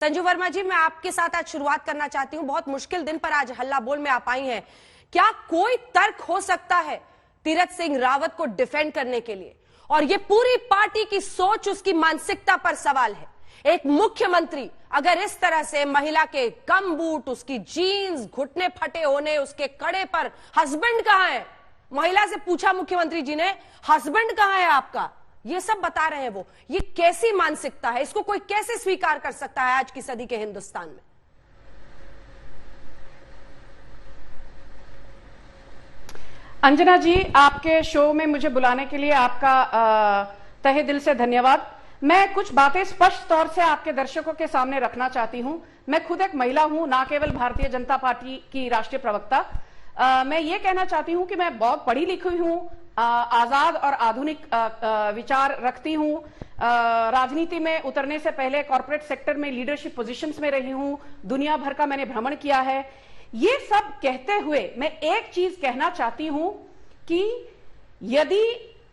संजू वर्मा जी, मैं आपके साथ आज शुरुआत करना चाहती हूं। बहुत मुश्किल दिन पर आज हल्ला बोल में आप आई हैं। क्या कोई तर्क हो सकता है तीरथ सिंह रावत को डिफेंड करने के लिए? और ये पूरी पार्टी की सोच, उसकी मानसिकता पर सवाल है। एक मुख्यमंत्री अगर इस तरह से महिला के गम बूट, उसकी जीन्स, घुटने फटे होने, उसके कड़े पर हस्बैंड कहां है, महिला से पूछा मुख्यमंत्री जी ने, हस्बैंड कहां है आपका, ये सब बता रहे हैं वो। ये कैसी मानसिकता है? इसको कोई कैसे स्वीकार कर सकता है आज की सदी के हिंदुस्तान में? अंजना जी, आपके शो में मुझे बुलाने के लिए आपका तहे दिल से धन्यवाद। मैं कुछ बातें स्पष्ट तौर से आपके दर्शकों के सामने रखना चाहती हूं। मैं खुद एक महिला हूं, ना केवल भारतीय जनता पार्टी की राष्ट्रीय प्रवक्ता। मैं ये कहना चाहती हूं कि मैं बहुत पढ़ी लिखी हूं, आजाद और आधुनिक विचार रखती हूं। राजनीति में उतरने से पहले कॉर्पोरेट सेक्टर में लीडरशिप पोजीशंस में रही हूं। दुनिया भर का मैंने भ्रमण किया है। ये सब कहते हुए मैं एक चीज कहना चाहती हूं कि यदि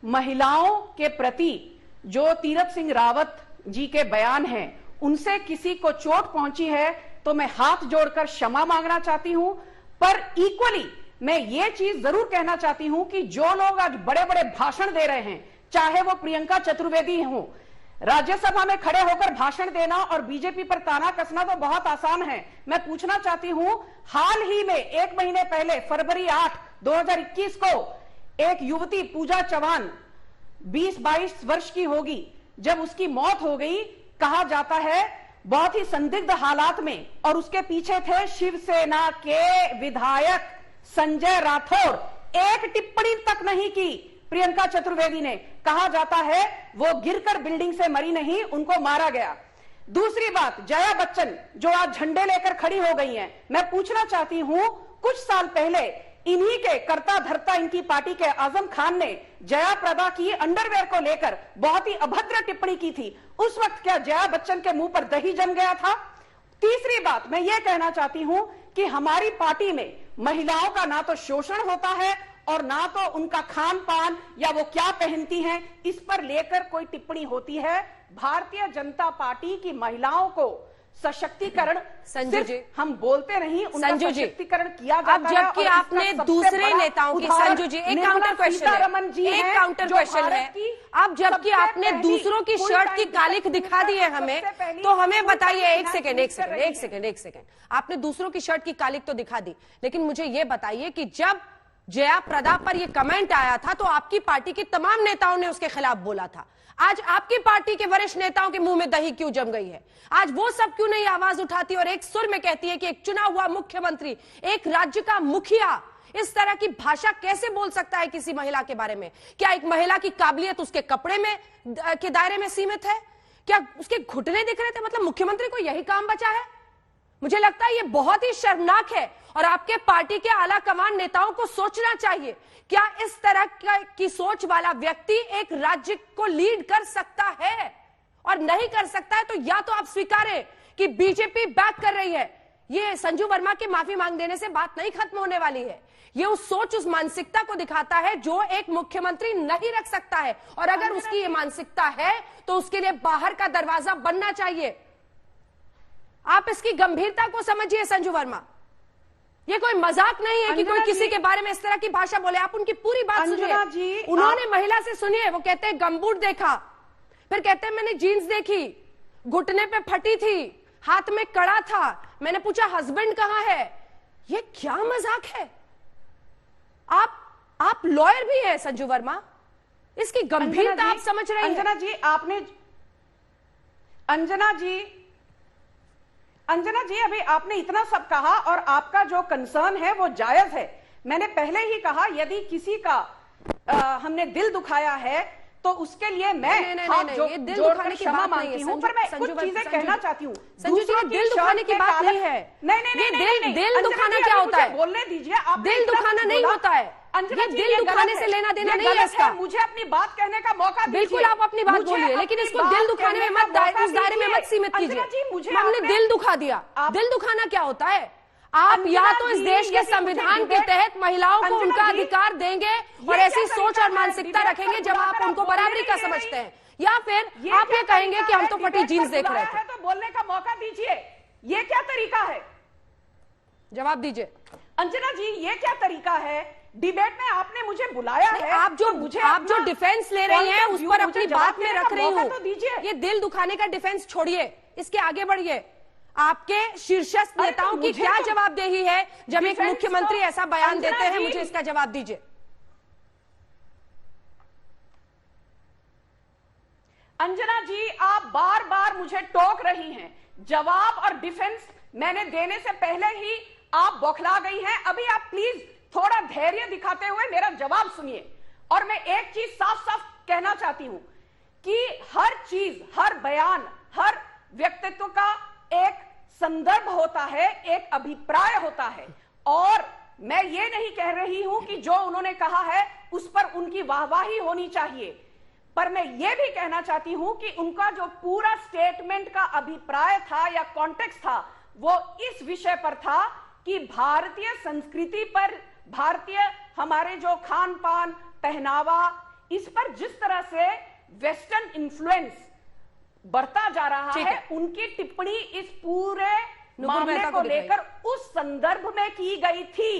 महिलाओं के प्रति जो तीरथ सिंह रावत जी के बयान हैं उनसे किसी को चोट पहुंची है तो मैं हाथ जोड़कर क्षमा मांगना चाहती हूं। पर इक्वली मैं ये चीज जरूर कहना चाहती हूं कि जो लोग आज बड़े बड़े भाषण दे रहे हैं, चाहे वो प्रियंका चतुर्वेदी हो, राज्यसभा में खड़े होकर भाषण देना और बीजेपी पर ताना कसना तो बहुत आसान है। मैं पूछना चाहती हूं, हाल ही में 1 महीने पहले फरवरी 8, 2021 को एक युवती पूजा चौहान 20-22 वर्ष की होगी, जब उसकी मौत हो गई, कहा जाता है बहुत ही संदिग्ध हालात में, और उसके पीछे थे शिवसेना के विधायक संजय राठौड़। एक टिप्पणी तक नहीं की प्रियंका चतुर्वेदी ने। कहा जाता है वो गिरकर बिल्डिंग से मरी नहीं, उनको मारा गया। दूसरी बात, जया बच्चन जो आज झंडे लेकर खड़ी हो गई हैं, मैं पूछना चाहती हूं, कुछ साल पहले इन्हीं के करता धरता इनकी पार्टी के आजम खान ने जया प्रदा की अंडरवेयर को लेकर बहुत ही अभद्र टिप्पणी की थी। उस वक्त क्या जया बच्चन के मुंह पर दही जम गया था? तीसरी बात मैं ये कहना चाहती हूं कि हमारी पार्टी में महिलाओं का ना तो शोषण होता है और ना तो उनका खान पान या वो क्या पहनती हैं इस पर लेकर कोई टिप्पणी होती है। भारतीय जनता पार्टी की महिलाओं को सशक्तिकरण, संजू जी, हम बोलते नहीं, उनका सशक्तिकरण किया जाता है। अब जबकि आपने दूसरे नेताओं की, संजू जी एक काउंटर क्वेश्चन है, अब जबकि आपने दूसरों की शर्ट की कालिख दिखा दी है हमें, तो हमें बताइए, एक सेकेंड, आपने दूसरों की शर्ट की कालिख तो दिखा दी, लेकिन मुझे ये बताइए कि जब जया प्रदा पर यह कमेंट आया था तो आपकी पार्टी के तमाम नेताओं ने उसके खिलाफ बोला था। आज आपकी पार्टी के वरिष्ठ नेताओं के मुंह में दही क्यों जम गई है? आज वो सब क्यों नहीं आवाज उठाती और एक सुर में कहती है कि एक चुना हुआ मुख्यमंत्री, एक राज्य का मुखिया इस तरह की भाषा कैसे बोल सकता है किसी महिला के बारे में? क्या एक महिला की काबिलियत उसके कपड़े में के दायरे में सीमित है? क्या उसके घुटने दिख रहे थे? मतलब मुख्यमंत्री को यही काम बचा है? मुझे लगता है ये बहुत ही शर्मनाक है और आपके पार्टी के आला कमान नेताओं को सोचना चाहिए, क्या इस तरह की सोच वाला व्यक्ति एक राज्य को लीड कर सकता है? और नहीं कर सकता है तो या तो आप स्वीकारें कि बीजेपी बैक कर रही है। ये संजू वर्मा के माफी मांग देने से बात नहीं खत्म होने वाली है। ये उस सोच, उस मानसिकता को दिखाता है जो एक मुख्यमंत्री नहीं रख सकता है, और अगर उसकी ये मानसिकता है तो उसके लिए बाहर का दरवाजा बनना चाहिए। आप इसकी गंभीरता को समझिए संजू वर्मा, ये कोई मजाक नहीं है कि कोई किसी के बारे में इस तरह की भाषा बोले। आप उनकी पूरी बात सुनिए। उन्होंने महिला से, सुनिए, वो कहते हैं गमबूट देखा, फिर कहते हैं मैंने जीन्स देखी, घुटने पे फटी थी, हाथ में कड़ा था, मैंने पूछा हस्बैंड कहां है। ये क्या मजाक है? आप लॉयर भी हैं संजू वर्मा, इसकी गंभीरता आप समझ रहे हैं? अंजना जी, अभी आपने इतना सब कहा और आपका जो कंसर्न है वो जायज है। मैंने पहले ही कहा, यदि किसी का हमने दिल दुखाया है तो उसके लिए मैं हाथ जोड़कर क्षमा मांगती हूं। पर मैं कुछ चीजें कहना चाहती हूं। संजू जी, दिल दुखाने की बात नहीं है। नहीं, दिल दुखाना क्या होता है? बोलने दीजिए। आप दिल दुखाना नहीं होता है, दिल दुखाने से लेना देना नहीं है इसका। मुझे अपनी बात कहने का मौका दीजिए। बिल्कुल, आप अपनी बात बोलिए, लेकिन इसको दिल दुखाने में मत, उस दायरे में मत सीमित कीजिए। हमने दिल दुखा दिया। दिल दुखाना क्या होता है? आप या तो इस देश के संविधान के तहत महिलाओं को उनका अधिकार देंगे और ऐसी सोच और मानसिकता रखेंगे जब आप उनको बराबरी का समझते हैं, या फिर आप ये कहेंगे कि हम तो फटी जीन्स देख रहे थे? तो बोलने का मौका दीजिए, ये क्या तरीका है? जवाब दीजिए। अंजना जी, ये क्या तरीका है? डिबेट में आपने मुझे बुलाया है, आप जो डिफेंस ले रही हैं उस पर अपनी बात में रख रही हूँ। तो दीजिए। ये दिल दुखाने का डिफेंस छोड़िए, इसके आगे बढ़िए। आपके शीर्षस्थ नेताओं की क्या जवाबदेही है जब एक मुख्यमंत्री ऐसा बयान देते हैं? मुझे इसका जवाब दीजिए। अंजना जी, आप बार बार मुझे टोक रही हैं। जवाब और डिफेंस मैंने देने से पहले ही आप बौखला गई हैं। अभी आप प्लीज थोड़ा धैर्य दिखाते हुए मेरा जवाब सुनिए। और मैं एक चीज साफ साफ कहना चाहती हूं कि हर चीज, हर बयान, हर व्यक्तित्व का एक संदर्भ होता है, एक अभिप्राय होता है। और मैं ये नहीं कह रही हूं कि जो उन्होंने कहा है उस पर उनकी वाहवाही होनी चाहिए, पर मैं ये भी कहना चाहती हूं कि उनका जो पूरा स्टेटमेंट का अभिप्राय था या कॉन्टेक्स्ट था, वो इस विषय पर था कि भारतीय संस्कृति पर, भारतीय हमारे जो खान पान, पहनावा, इस पर जिस तरह से वेस्टर्न इन्फ्लुएंस बढ़ता जा रहा है, उनकी टिप्पणी इस पूरे मामले को लेकर उस संदर्भ में की गई थी।